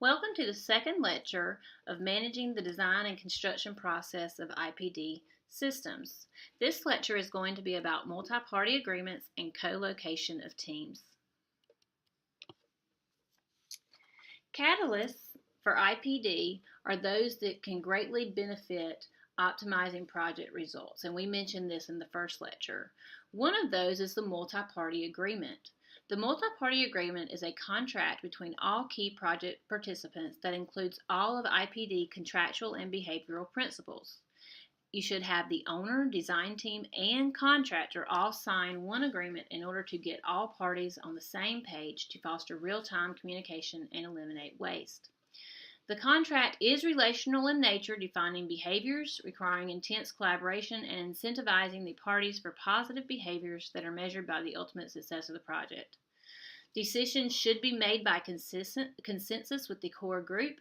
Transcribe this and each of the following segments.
Welcome to the second lecture of Managing the Design and Construction Process of IPD Systems. This lecture is going to be about multi-party agreements and co-location of teams. Catalysts for IPD are those that can greatly benefit optimizing project results, and we mentioned this in the first lecture. One of those is the multi-party agreement. The multi-party agreement is a contract between all key project participants that includes all of IPD contractual and behavioral principles. You should have the owner, design team, and contractor all sign one agreement in order to get all parties on the same page to foster real-time communication and eliminate waste. The contract is relational in nature, defining behaviors, requiring intense collaboration, and incentivizing the parties for positive behaviors that are measured by the ultimate success of the project. Decisions should be made by consensus with the core group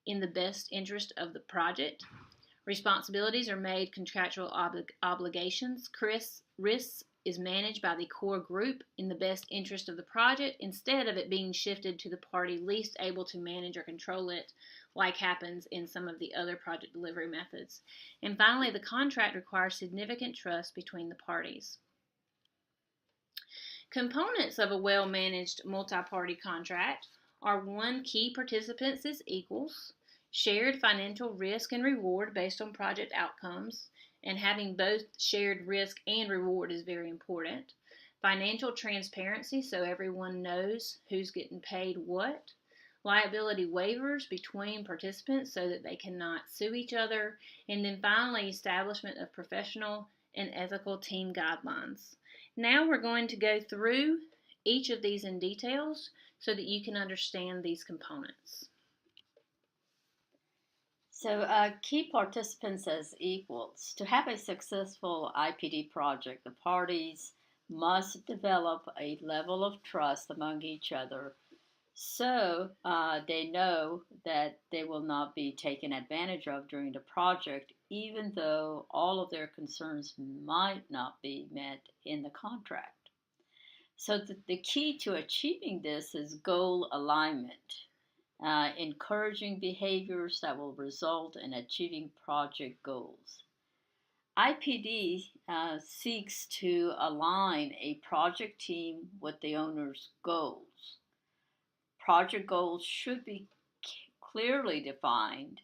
in the best interest of the project. Responsibilities are made contractual obligations. Risks is managed by the core group in the best interest of the project instead of it being shifted to the party least able to manage or control it, like happens in some of the other project delivery methods. And finally, the contract requires significant trust between the parties. Components of a well-managed multi-party contract are: 1, key participants as equals, shared financial risk and reward based on project outcomes, and having both shared risk and reward is very important. Financial transparency, so everyone knows who's getting paid what. Liability waivers between participants so that they cannot sue each other. And then finally, establishment of professional and ethical team guidelines. Now we're going to go through each of these in details so that you can understand these components. So key participants as equals. To have a successful IPD project, the parties must develop a level of trust among each other so they know that they will not be taken advantage of during the project, even though all of their concerns might not be met in the contract. So the key to achieving this is goal alignment. Encouraging behaviors that will result in achieving project goals. IPD seeks to align a project team with the owner's goals. Project goals should be clearly defined.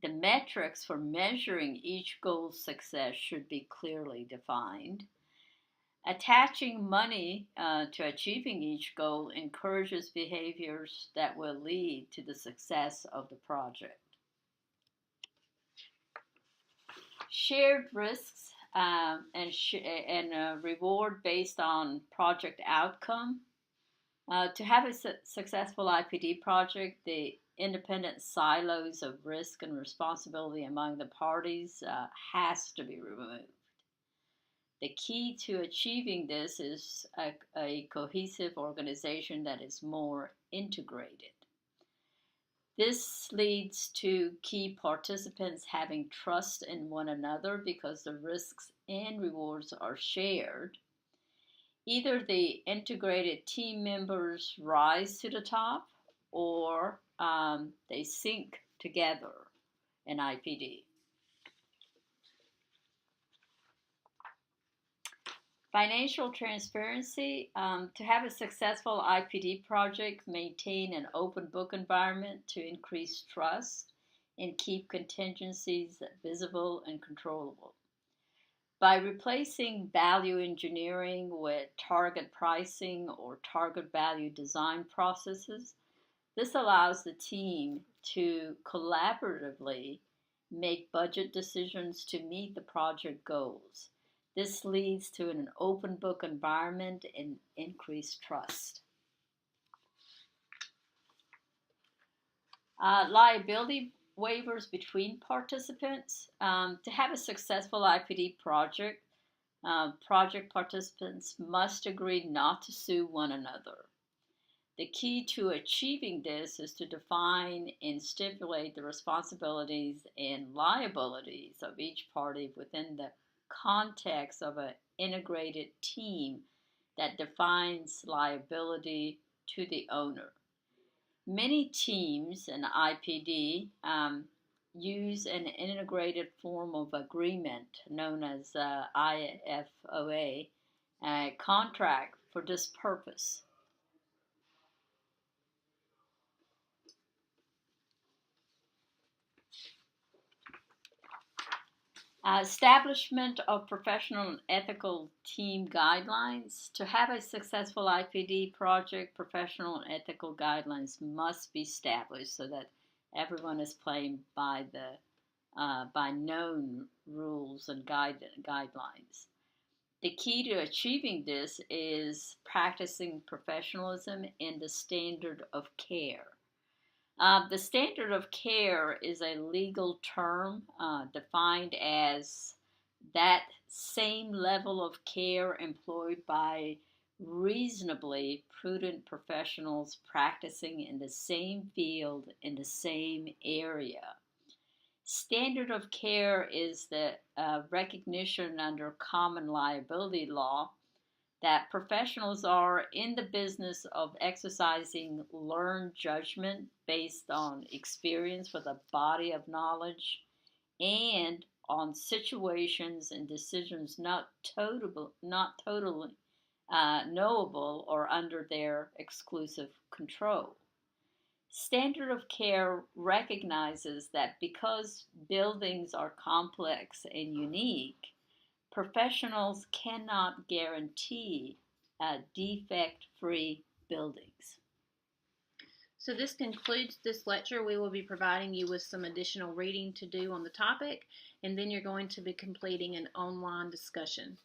The metrics for measuring each goal's success should be clearly defined. Attaching money to achieving each goal encourages behaviors that will lead to the success of the project. Shared risks and reward based on project outcome. To have a successful IPD project, the independent silos of risk and responsibility among the parties has to be removed. The key to achieving this is a cohesive organization that is more integrated. This leads to key participants having trust in one another because the risks and rewards are shared. Either the integrated team members rise to the top or they sink together in IPD. Financial transparency. To have a successful IPD project, maintain an open book environment to increase trust and keep contingencies visible and controllable. By replacing value engineering with target pricing or target value design processes, this allows the team to collaboratively make budget decisions to meet the project goals. This leads to an open book environment and increased trust. Liability waivers between participants. To have a successful IPD project, project participants must agree not to sue one another. The key to achieving this is to define and stipulate the responsibilities and liabilities of each party within the context of an integrated team that defines liability to the owner. Many teams in IPD use an integrated form of agreement known as IFOA contract for this purpose. Establishment of professional and ethical team guidelines. To have a successful IPD project, professional and ethical guidelines must be established so that everyone is playing by known rules and guidelines. The key to achieving this is practicing professionalism and the standard of care. The standard of care is a legal term defined as that same level of care employed by reasonably prudent professionals practicing in the same field in the same area. Standard of care is the recognition under common liability law that professionals are in the business of exercising learned judgment based on experience with a body of knowledge and on situations and decisions not totally knowable or under their exclusive control. Standard of care recognizes that because buildings are complex and unique, professionals cannot guarantee defect-free buildings. So this concludes this lecture. We will be providing you with some additional reading to do on the topic, and then you're going to be completing an online discussion.